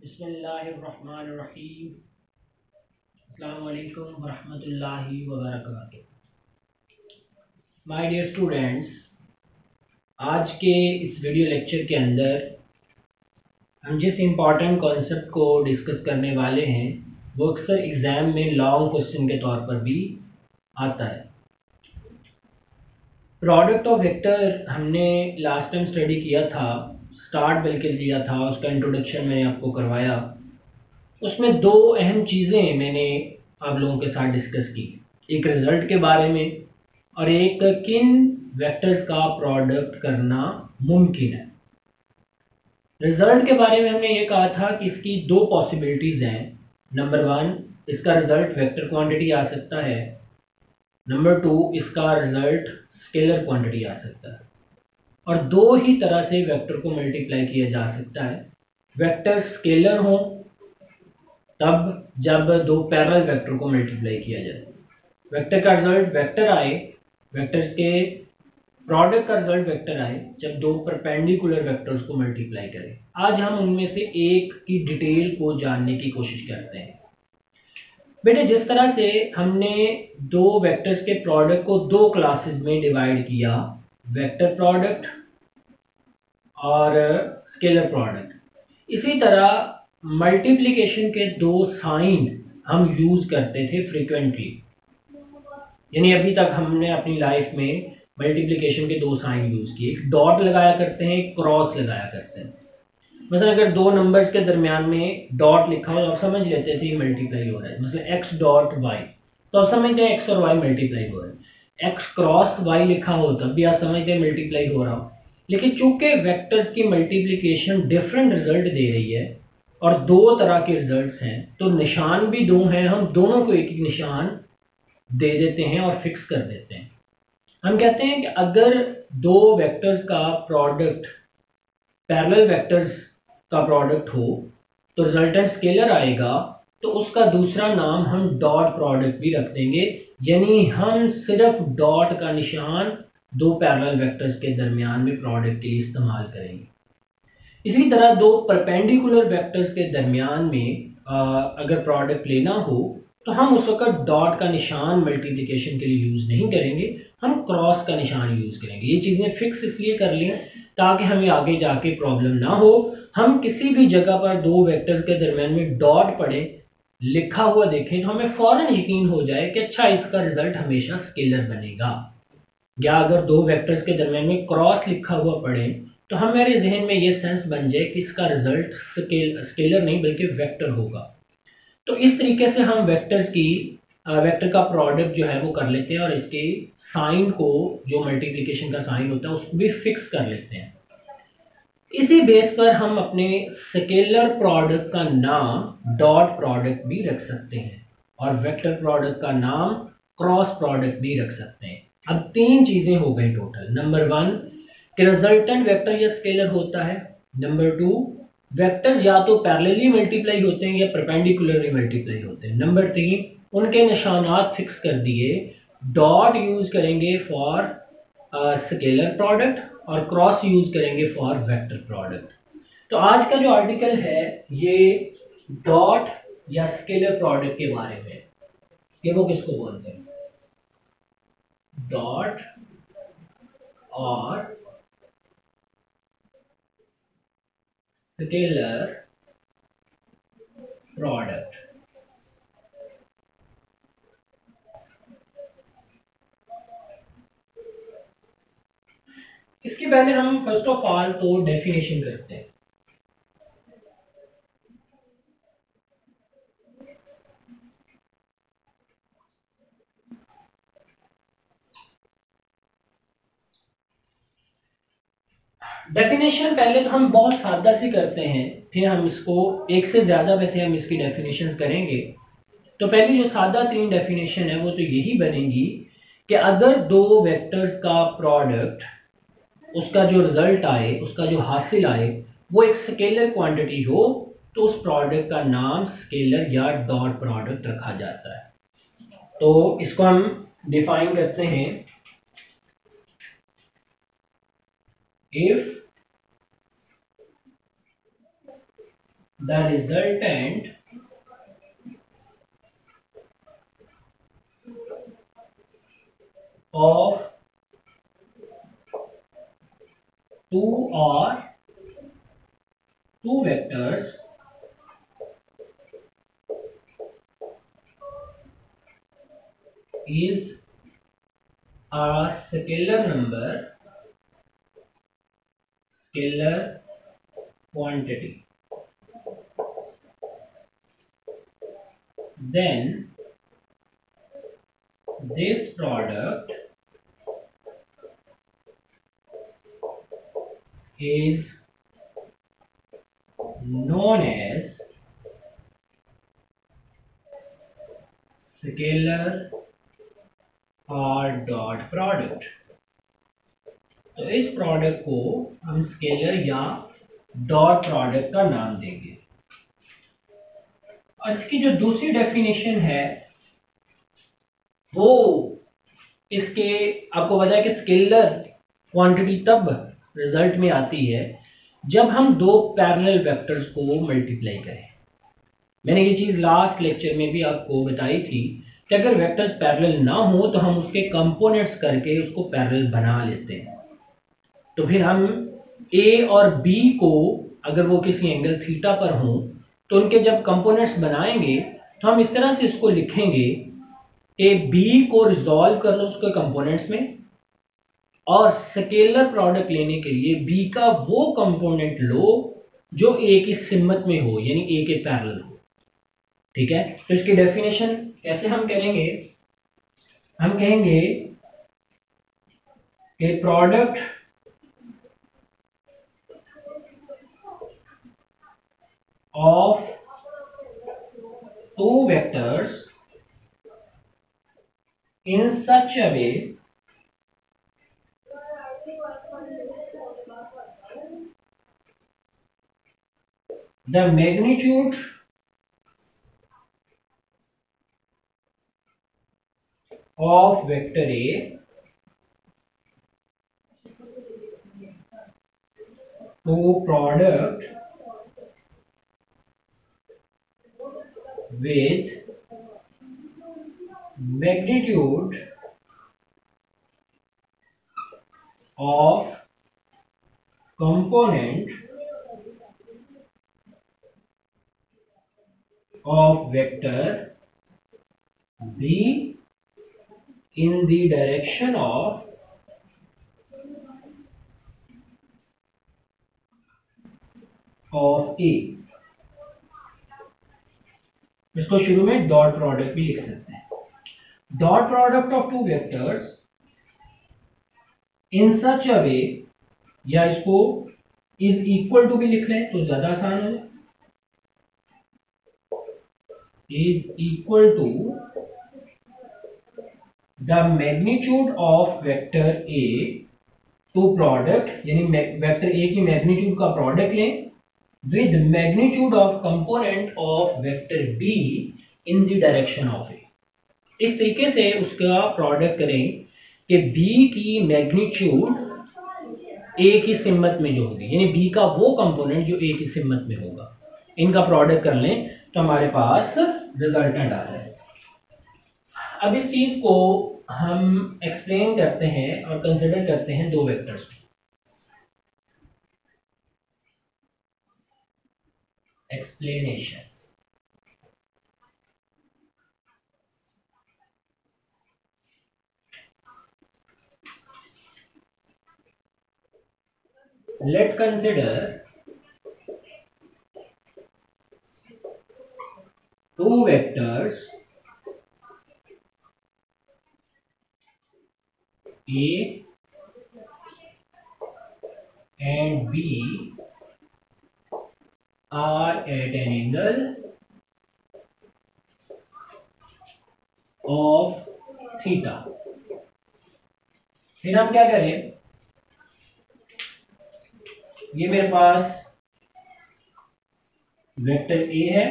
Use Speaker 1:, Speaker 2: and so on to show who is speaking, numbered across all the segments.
Speaker 1: बिस्मिल्लाहिर्रहमानिर्रहीम। अस्सलामु अलैकुम वरहमतुल्लाहि वबरकातुहू। माय डियर स्टूडेंट्स, आज के इस वीडियो लेक्चर के अंदर हम जिस इम्पॉर्टेंट कॉन्सेप्ट को डिस्कस करने वाले हैं वो अक्सर एग्ज़ाम में लॉन्ग क्वेश्चन के तौर पर भी आता है। प्रोडक्ट ऑफ वेक्टर हमने लास्ट टाइम स्टडी किया था, स्टार्ट बल्कि दिया था, उसका इंट्रोडक्शन मैंने आपको करवाया। उसमें दो अहम चीज़ें मैंने आप लोगों के साथ डिस्कस की, एक रिज़ल्ट के बारे में और एक किन वेक्टर्स का प्रोडक्ट करना मुमकिन है। रिज़ल्ट के बारे में हमने ये कहा था कि इसकी दो पॉसिबिलिटीज़ हैं। नंबर 1, इसका रिज़ल्ट वेक्टर क्वांटिटी आ सकता है। नंबर 2, इसका रिज़ल्ट स्केलर क्वांटिटी आ सकता है। और दो ही तरह से वेक्टर को मल्टीप्लाई किया जा सकता है। वेक्टर स्केलर हों तब जब दो पैरेलल वेक्टर को मल्टीप्लाई किया जाए, वेक्टर का रिजल्ट वेक्टर आए, वेक्टर्स के प्रोडक्ट का रिजल्ट वेक्टर आए जब दो परपेंडिकुलर वेक्टर्स को मल्टीप्लाई करें। आज हम उनमें से एक की डिटेल को जानने की कोशिश करते हैं। बेटे, जिस तरह से हमने दो वेक्टर्स के प्रोडक्ट को दो क्लासेस में डिवाइड किया, वेक्टर प्रोडक्ट और स्केलर प्रोडक्ट, इसी तरह मल्टीप्लिकेशन के दो साइन हम यूज़ करते थे फ्रीक्वेंटली। यानी अभी तक हमने अपनी लाइफ में मल्टीप्लिकेशन के दो साइन यूज़ किए, एक डॉट लगाया करते हैं, एक क्रॉस लगाया करते हैं। मतलब अगर दो नंबर्स के दरमियान में डॉट लिखा हो तो आप समझ लेते थे मल्टीप्लाई हो रहा है। मतलब एक्स डॉट वाई, तो आप समझते हैं एक्स और वाई मल्टीप्लाई हो रहा है। एक्स क्रॉस वाई लिखा हो तब भी आप समझते हैं मल्टीप्लाई हो रहा हो। लेकिन चूंकि वेक्टर्स की मल्टीप्लिकेशन डिफरेंट रिजल्ट दे रही है और दो तरह के रिजल्ट्स हैं, तो निशान भी दो हैं, हम दोनों को एक एक निशान दे देते हैं और फिक्स कर देते हैं। हम कहते हैं कि अगर दो वेक्टर्स का प्रोडक्ट पैरेलल वेक्टर्स का प्रोडक्ट हो तो रिजल्टेंट स्केलर आएगा, तो उसका दूसरा नाम हम डॉट प्रोडक्ट भी रख देंगे। यानी हम सिर्फ डॉट का निशान दो पैरेलल वेक्टर्स के दरमियान में प्रोडक्ट के लिए इस्तेमाल करेंगे। इसी तरह दो परपेंडिकुलर वेक्टर्स के दरमियान में अगर प्रोडक्ट लेना हो तो हम उस वक्त डॉट का निशान मल्टीप्लिकेशन के लिए यूज़ नहीं करेंगे, हम क्रॉस का निशान यूज़ करेंगे। ये चीज़ें फिक्स इसलिए कर लें ताकि हमें आगे जाके प्रॉब्लम ना हो। हम किसी भी जगह पर दो वेक्टर्स के दरमियान में डॉट पढ़ें, लिखा हुआ देखें, तो हमें फ़ौरन यकीन हो जाए कि अच्छा इसका रिजल्ट हमेशा स्केलर बनेगा। या अगर दो वेक्टर्स के दरमियान में क्रॉस लिखा हुआ पढ़ें तो हमारे जहन में ये सेंस बन जाए कि इसका रिजल्ट स्केलर नहीं बल्कि वेक्टर होगा। तो इस तरीके से हम वेक्टर का प्रोडक्ट जो है वो कर लेते हैं और इसके साइन को, जो मल्टीप्लिकेशन का साइन होता है, उसको भी फिक्स कर लेते हैं। इसी बेस पर हम अपने स्केलर प्रोडक्ट का नाम डॉट प्रोडक्ट भी रख सकते हैं और वेक्टर प्रोडक्ट का नाम क्रॉस प्रोडक्ट भी रख सकते हैं। अब तीन चीज़ें हो गई टोटल। नंबर 1 कि रिजल्टेंट वेक्टर या स्केलर होता है। नंबर 2, वेक्टर्स या तो पैरेलली मल्टीप्लाई होते हैं या परपेंडिकुलरली मल्टीप्लाई होते हैं। नंबर 3, उनके निशानात फिक्स कर दिए, डॉट यूज़ करेंगे फॉर स्केलर प्रोडक्ट और क्रॉस यूज़ करेंगे फॉर वेक्टर प्रोडक्ट। तो आज का जो आर्टिकल है ये डॉट या स्केलर प्रोडक्ट के बारे में, कि वो किसको बोलते हैं, डॉट और स्केलर प्रोडक्ट। इसके पहले हम फर्स्ट ऑफ ऑल तो डेफिनेशन करते हैं। डेफिनेशन पहले तो हम बहुत सादा सी करते हैं, फिर हम इसको एक से ज़्यादा वैसे हम इसकी डेफिनेशंस करेंगे। तो पहली जो सादा तीन डेफिनेशन है वो तो यही बनेगी कि अगर दो वेक्टर्स का प्रोडक्ट, उसका जो रिजल्ट आए, उसका जो हासिल आए, वो एक स्केलर क्वांटिटी हो तो उस प्रोडक्ट का नाम स्केलर या डॉट प्रोडक्ट रखा जाता है। तो इसको हम डिफाइन करते हैं, if the resultant of two vectors is a scalar quantity, then this product is known as scalar R dot product. तो इस प्रोडक्ट को हम स्केलर या डॉट प्रोडक्ट का नाम देंगे। और इसकी जो दूसरी डेफिनेशन है वो इसके आपको पता है कि स्केलर क्वांटिटी तब रिजल्ट में आती है जब हम दो पैरेलल वेक्टर्स को मल्टीप्लाई करें। मैंने ये चीज़ लास्ट लेक्चर में भी आपको बताई थी कि अगर वेक्टर्स पैरेलल ना हो तो हम उसके कंपोनेंट्स करके उसको पैरेलल बना लेते हैं। तो फिर हम ए और बी को अगर वो किसी एंगल थीटा पर हों तो उनके जब कंपोनेंट्स बनाएंगे तो हम इस तरह से इसको लिखेंगे कि बी को रिजॉल्व कर लो उसके कंपोनेंट्स में, और स्केलर प्रोडक्ट लेने के लिए बी का वो कंपोनेंट लो जो ए की सिमत में हो, यानी ए के पैरेलल हो। ठीक है, तो इसकी डेफिनेशन कैसे हम करेंगे? हम कहेंगे कि product of two vectors in such a way the magnitude of vector A to product with magnitude of component of vector B in the direction of A। इसको शुरू में डॉट प्रोडक्ट भी लिख सकते हैं। Dot product of two vectors in such a way, या इसको is equal to भी लिख लें तो ज्यादा आसान हो जाए। Is equal to the magnitude of vector A to product, यानी वेक्टर ए की मैग्नीट्यूड का प्रोडक्ट लें with magnitude of component of vector B in the direction of A. इस तरीके से उसका प्रोडक्ट करें कि बी की मैग्नीट्यूड ए की सिमत में जो होगी, यानी बी का वो कंपोनेंट जो ए की सिमत में होगा, इनका प्रोडक्ट कर लें तो हमारे पास रिजल्टेंट आ रहा है। अब इस चीज को हम एक्सप्लेन करते हैं और कंसिडर करते हैं दो वेक्टर्स को। Explanation, let's consider two vectors A and B are at an angle of theta। फिर हम क्या करें, ये मेरे पास वेक्टर A है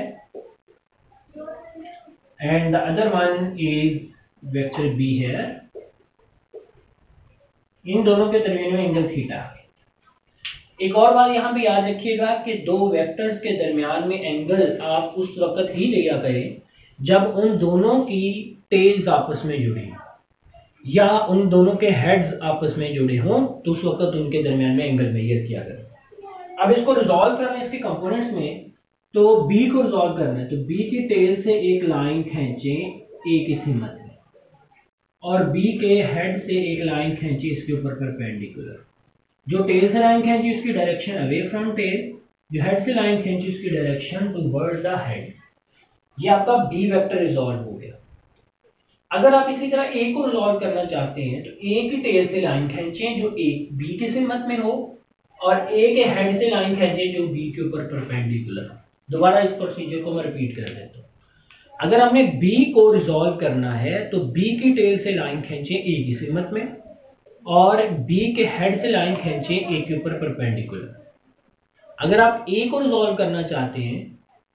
Speaker 1: and the other one is vector B है। इन दोनों के दरमियान में एंगल थीटा है। एक और बात यहाँ पे याद रखिएगा कि दो वेक्टर्स के दरमियान में एंगल आप उस वक्त ही लिया करें जब उन दोनों की टेल्स आपस में जुड़े या उन दोनों के हेड्स आपस में जुड़े हों, तो उस वक्त उनके दरमियान में एंगल मेजर किया करें। अब इसको रिजॉल्व करना है इसके कंपोनेंट्स में, तो बी को रिजॉल्व करना है, तो बी की टेल से एक लाइन खींचें ए की सिमत में और बी के हेड से एक लाइन खींची इसके ऊपर परपेंडिकुलर। जो टेल से लाइन खींची उसकी डायरेक्शन अवे फ्रॉम टेल, जो हेड से लाइन खींची उसकी डायरेक्शन टुवर्ड्स द हेड। ये आपका बी वेक्टर रिजॉल्व हो गया। अगर आप इसी तरह ए को रिजॉल्व करना चाहते हैं तो ए की टेल से लाइन खींचें जो ए बी की सिमत में हो और ए के हेड से लाइन खींचें जो बी के ऊपर परपेंडिकुलर। दोबारा इस प्रोसीजर को मैं रिपीट कर देता हूँ। अगर हमने बी को रिजॉल्व करना है तो बी की टेल से लाइन खींचें ए की सिमत में और बी के हेड से लाइन खींचें ए के ऊपर परपेंडिकुलर। अगर आप ए को रिजॉल्व करना चाहते हैं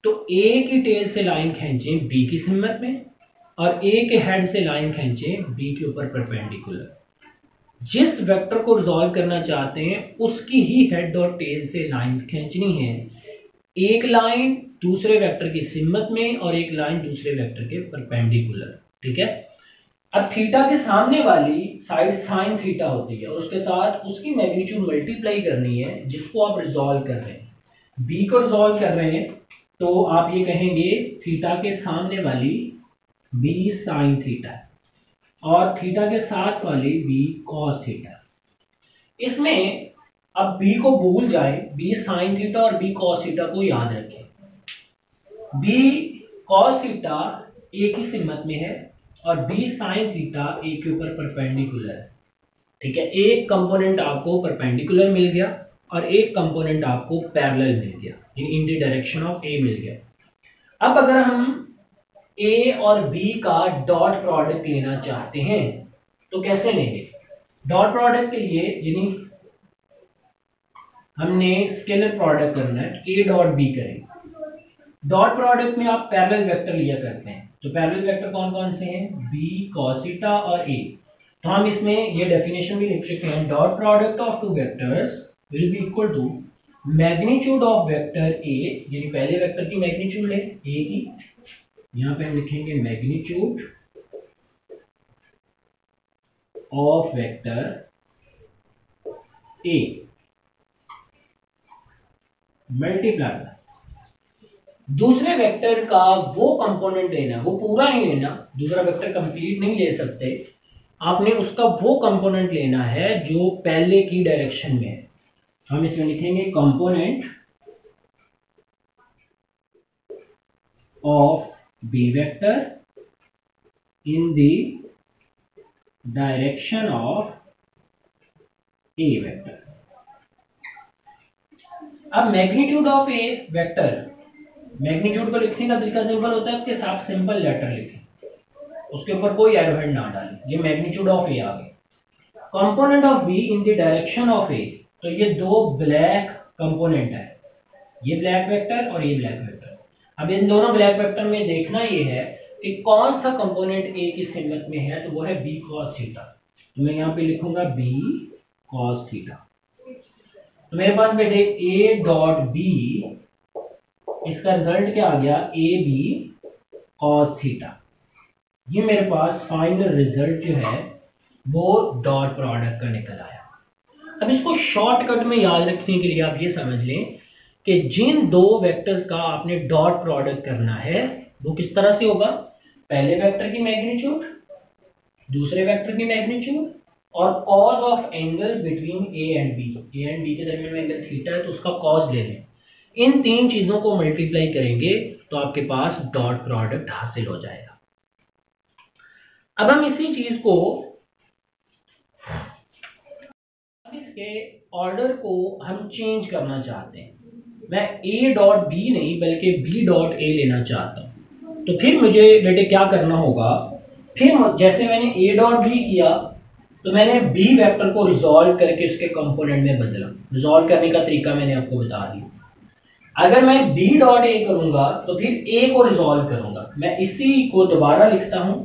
Speaker 1: तो ए की टेल से लाइन खींचें बी की सिमत में और ए के हेड से लाइन खींचें बी के ऊपर परपेंडिकुलर। जिस वेक्टर को रिजॉल्व करना चाहते हैं उसकी ही हेड और टेल से लाइंस खींचनी है, एक लाइन दूसरे वेक्टर की सिमत में और एक लाइन दूसरे वेक्टर के परपेंडिकुलर। ठीक है। अब थीटा के सामने वाली साइड साइन थीटा होती है और उसके साथ उसकी मैग्नीट्यूड मल्टीप्लाई करनी है जिसको आप रिजॉल्व कर रहे हैं। बी को रिजॉल्व कर रहे हैं तो आप ये कहेंगे थीटा के सामने वाली बी साइन थीटा और थीटा के साथ वाली बी कॉस थीटा। इसमें अब बी को भूल जाए, बी साइन थीटा और बी कॉस थीटा को याद रखें। बी कॉस थीटा ए की सिमत में है और बी साइन थीटा ए के ऊपर परपेंडिकुलर है। ठीक है। एक कंपोनेंट आपको परपेंडिकुलर मिल गया और एक कंपोनेंट आपको पैरेलल मिल गया, इन द डायरेक्शन ऑफ ए मिल गया। अब अगर हम ए और बी का डॉट प्रोडक्ट लेना चाहते हैं तो कैसे लेंगे? डॉट प्रोडक्ट के लिए यानी हमने स्केलर प्रोडक्ट करना है, ए डॉट बी करें। डॉट प्रोडक्ट में आप पैरेलल वेक्टर लिया करते हैं, तो पैरेलल वेक्टर कौन कौन से हैं? बी कॉस थीटा और ए। तो हम इसमें ये डेफिनेशन भी लिख चुके हैं, dot product of two vectors will be equal to magnitude of vector A, यानी पहले वेक्टर की मैग्नीट्यूड है ए की, यहां पे हम लिखेंगे magnitude of vector A multiply दूसरे वेक्टर का वो कंपोनेंट लेना, वो पूरा नहीं लेना, दूसरा वेक्टर कंप्लीट नहीं ले सकते, आपने उसका वो कंपोनेंट लेना है जो पहले की डायरेक्शन में है। हम इसमें लिखेंगे component of B vector in the direction of A vector. अब magnitude of A vector, magnitude को लिखने का तरीका सिंपल होता है कि आप सिंपल लेटर लिखें, उसके ऊपर कोई एरोहेड ना डालें। ये मैग्नीट्यूड ऑफ ए आ गया। Component of B in the direction of A, तो ये दो ब्लैक कंपोनेंट है, ये ब्लैक वेक्टर और ये ब्लैक वेक्टर। अब इन दोनों ब्लैक वेक्टर में देखना ये है कि कौन सा कंपोनेंट ए की सिमत में है, तो वो है बी कॉस थीटा। तो मैं यहाँ पे लिखूंगा बी कॉस थीटा। तो मेरे पास बेटे ए डॉट बी, इसका रिजल्ट क्या आ गया? A B cos theta. ये मेरे पास फाइनल रिजल्ट जो है वो डॉट प्रोडक्ट का निकल आया। अब इसको शॉर्टकट में याद रखने के लिए आप ये समझ लें कि जिन दो वेक्टर्स का आपने डॉट प्रोडक्ट करना है वो किस तरह से होगा? पहले वेक्टर की मैग्नीट्यूड, दूसरे वेक्टर की मैग्नीट्यूड और cos of angle between A and B. A and B के दरमियान में एंगल थीटा है तो उसका कॉज ले लें। इन तीन चीजों को मल्टीप्लाई करेंगे तो आपके पास डॉट प्रोडक्ट हासिल हो जाएगा। अब हम इसी चीज को, अब इसके ऑर्डर को हम चेंज करना चाहते हैं। मैं ए डॉट बी नहीं बल्कि बी डॉट ए लेना चाहता हूं। तो फिर मुझे बेटे क्या करना होगा? फिर जैसे मैंने ए डॉट बी किया तो मैंने बी वेक्टर को रिजॉल्व करके उसके कंपोनेंट में बदला। रिजॉल्व करने का तरीका मैंने आपको बता दिया। अगर मैं बी डॉट ए करूंगा तो फिर ए को रिजॉल्व करूंगा। मैं इसी को दोबारा लिखता हूं।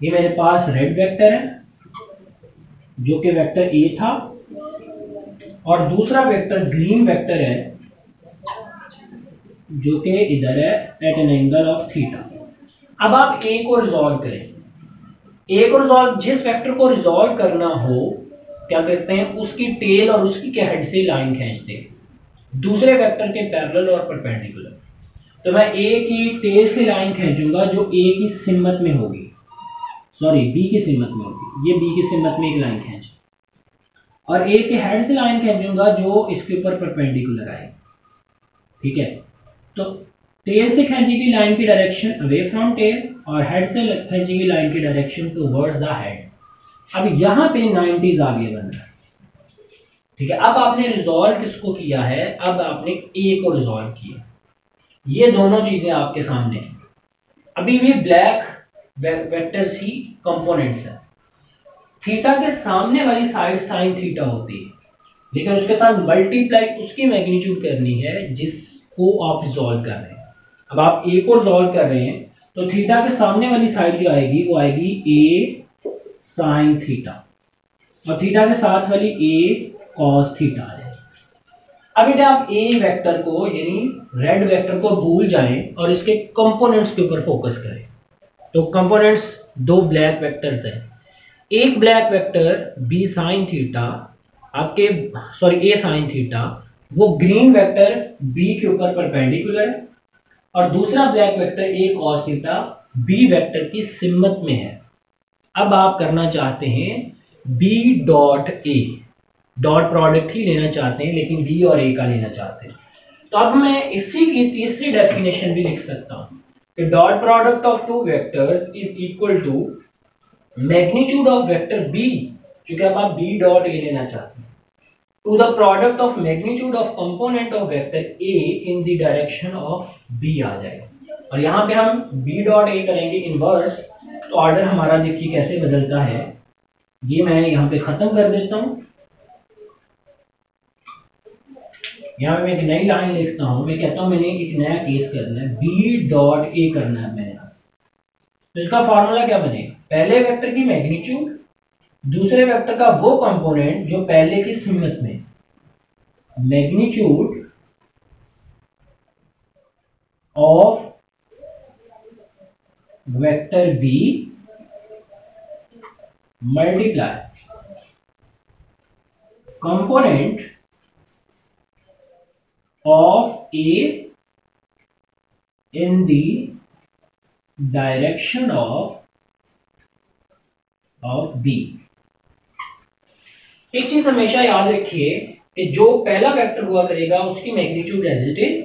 Speaker 1: ये मेरे पास रेड वेक्टर है जो कि वेक्टर ए था और दूसरा वेक्टर ग्रीन वेक्टर है जो कि इधर है at an angle of theta. अब आप ए को रिजॉल्व करें। ए को रिजॉल्व, जिस वेक्टर को रिजॉल्व करना हो क्या करते हैं, उसकी टेल और उसकी के हेड से लाइन खींचते हैं दूसरे वेक्टर के पैरेलल और परपेंडिकुलर। तो मैं ए की टेल से लाइन खींचूंगा जो ए की सिमत में होगी, सॉरी बी की सिमत में होगी, ये बी की सिमत में एक लाइन खींच, और ए के हेड से लाइन खींचूंगा जो इसके ऊपर परपेंडिकुलर आए। ठीक है, तो टेल से खींची गई लाइन की डायरेक्शन अवे फ्रॉम टेल और हेड से खींची गई लाइन की डायरेक्शन टुवर्ड्स द हेड। अब यहाँ पे 90s आगे बन रहा है। ठीक है, अब आपने रिजॉल्व किसको किया है, अब आपने ए को रिजॉल्व किया। ये दोनों चीजें आपके सामने हैं। अभी भी ब्लैक वेक्टर्स ही कंपोनेंट्स है। थीटा के सामने वाली साइड साइन थीटा होती है, लेकिन उसके साथ मल्टीप्लाई उसकी मैग्नीट्यूड करनी है जिसको आप रिजॉल्व कर रहे हैं। अब आप ए को रिजॉल्व कर रहे हैं तो थीटा के सामने वाली साइड जो आएगी वो आएगी ए साइन थीटा, और थीटा के साथ वाली ए कॉस थीटा है। अब जब आप ए वेक्टर को यानी रेड वेक्टर को भूल जाएं और इसके कंपोनेंट्स के ऊपर फोकस करें, तो कंपोनेंट्स दो ब्लैक वेक्टर्स हैं। एक black vector B sine theta आपके, सॉरी ए साइन थीटा, वो ग्रीन वेक्टर बी के ऊपर परपेंडिकुलर है, और दूसरा black vector A cos theta B vector की सिमत में है। अब आप करना चाहते हैं B dot A, dot product ही लेना चाहते हैं लेकिन बी और ए का लेना चाहते हैं। तो अब मैं इसी की तीसरी डेफिनेशन भी लिख सकता हूं कि dot product of two vectors is equal to magnitude of vector B, क्योंकि अब आप बी डॉट ए लेना चाहते हैं, to the product of magnitude of component of vector A in the direction of B आ जाएगा। और यहाँ पे हम बी डॉट ए करेंगे इनवर्स, तो ऑर्डर हमारा देखिए कैसे बदलता है। ये मैं यहाँ पे खत्म कर देता हूं, यहाँ मैं एक नई लाइन लिखता हूं। मैं कहता हूं मैंने एक नया केस करना है, बी डॉट ए करना है मैंने। तो इसका फॉर्मूला क्या बनेगा, पहले वेक्टर की मैग्नीट्यूड, दूसरे वेक्टर का वो कंपोनेंट जो पहले की सिमत में, magnitude of vector B multiply component of A in the direction of B. एक चीज हमेशा याद रखिए कि जो पहला वेक्टर हुआ करेगा उसकी मैग्नीट्यूड एज इट इज,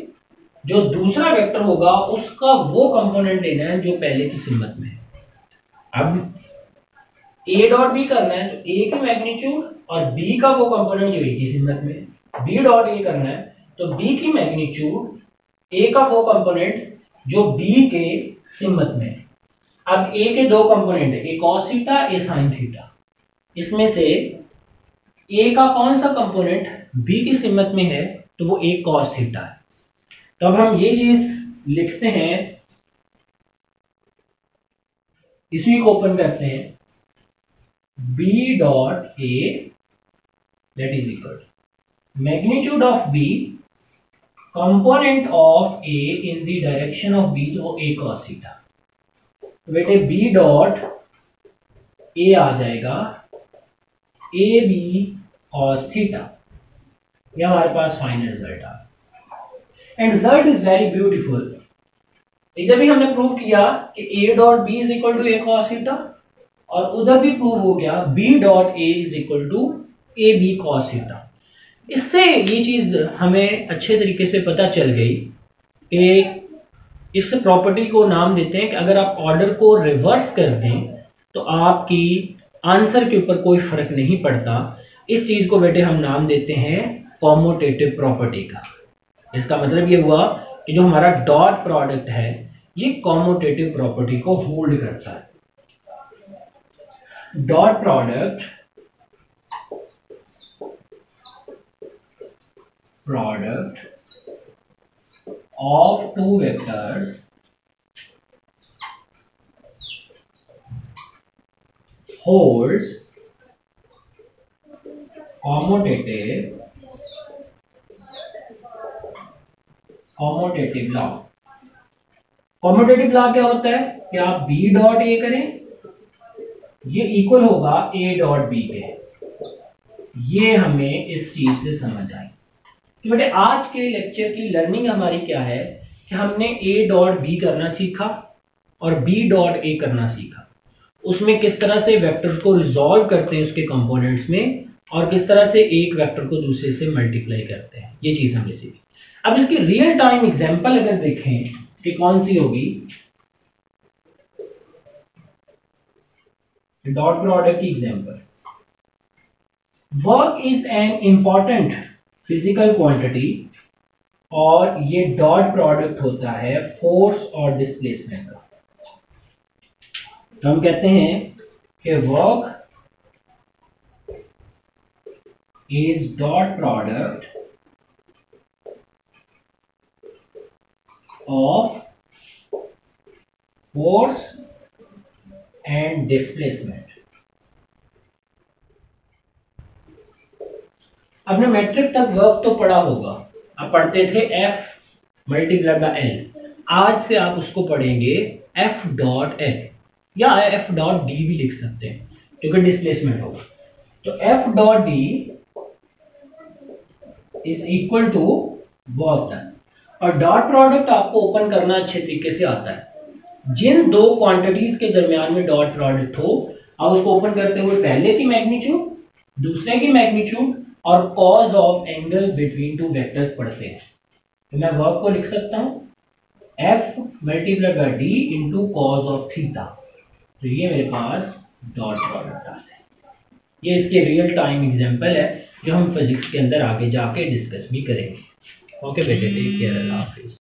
Speaker 1: जो दूसरा वेक्टर होगा उसका वो कंपोनेंट लेना है जो पहले की सिमत में है। अब ए डॉट बी करना है तो ए की मैग्नीट्यूड और बी का वो कंपोनेंट जो ए की सिमत में है, बी डॉट ए करना है तो बी की मैग्नीट्यूड ए का वो कंपोनेंट जो बी के सिमत में है। अब ए के दो कंपोनेंट है, ए कॉस थीटा ए साइन थीटा, इसमें से ए का कौन सा कंपोनेंट बी की सिमत में है तो वो ए कॉस थीटा है। तो अब हम ये चीज लिखते हैं, इसी को ओपन करते हैं, B dot A that is equal magnitude of B component of A in the direction of B, तो ए कॉस थीटा। बेटे बी डॉट ए आ जाएगा ए बी कॉस थीटा, यह हमारे पास फाइनल रिजल्ट आ। And result is very beautiful. इधर भी हमने प्रूव किया कि A dot B is equal to A cos theta, और उधर भी प्रूव हो गया B dot A is equal to A B cos theta. इससे ये चीज हमें अच्छे तरीके से पता चल गई कि इस प्रॉपर्टी को नाम देते हैं कि अगर आप ऑर्डर को रिवर्स कर दें तो आपकी आंसर के ऊपर कोई फर्क नहीं पड़ता। इस चीज को बेटे हम नाम देते हैं कॉम्यूटेटिव प्रॉपर्टी का। इसका मतलब ये हुआ कि जो हमारा डॉट प्रोडक्ट है ये कॉम्यूटेटिव प्रॉपर्टी को होल्ड करता है। Dot product of two vectors holds commutative commutative law. Commutative law क्या होता है कि आप बी डॉट ए करें, ये इक्वल होगा ए डॉट बी के। ये हमें इस चीज से समझ आई। तो बेटे आज के लेक्चर की लर्निंग हमारी क्या है कि हमने ए डॉट बी करना सीखा और बी डॉट ए करना सीखा। उसमें किस तरह से वेक्टर्स को रिजॉल्व करते हैं उसके कंपोनेंट्स में, और किस तरह से एक वेक्टर को दूसरे से मल्टीप्लाई करते हैं, ये चीज हमने सीखी। अब इसकी रियल टाइम एग्जांपल अगर देखें कि कौन सी होगी, डॉट प्रोडक्ट की example. Work is an important physical quantity और ये डॉट प्रोडक्ट होता है फोर्स और डिस्प्लेसमेंट का। तो हम कहते हैं कि work is dot product of force and displacement. आपने मैट्रिक तक वर्क तो पढ़ा होगा, आप पढ़ते थे F मल्टीप्लाई बाय L। आज से आप उसको पढ़ेंगे F डॉट L या F डॉट D भी लिख सकते हैं क्योंकि डिस्प्लेसमेंट होगा। तो F dot D is equal to work done. और डॉट प्रोडक्ट आपको ओपन करना अच्छे तरीके से आता है। जिन दो क्वांटिटीज के दरमियान में डॉट प्रोडक्ट हो, आप उसको ओपन करते हुए पहले की मैग्नीट्यूड, दूसरे की मैग्नीट्यूड और cos of angle between two vectors पढ़ते हैं। तो मैं वर्क को लिख सकता हूं F multiply by D into cos of theta. तो ये मेरे पास डॉट प्रोडक्ट आता है। ये इसके रियल टाइम एग्जांपल है जो हम फिजिक्स के अंदर आगे जाके डिस्कस भी करेंगे। ओके बेटे, टेक केयर, अल्लाह हाफिज।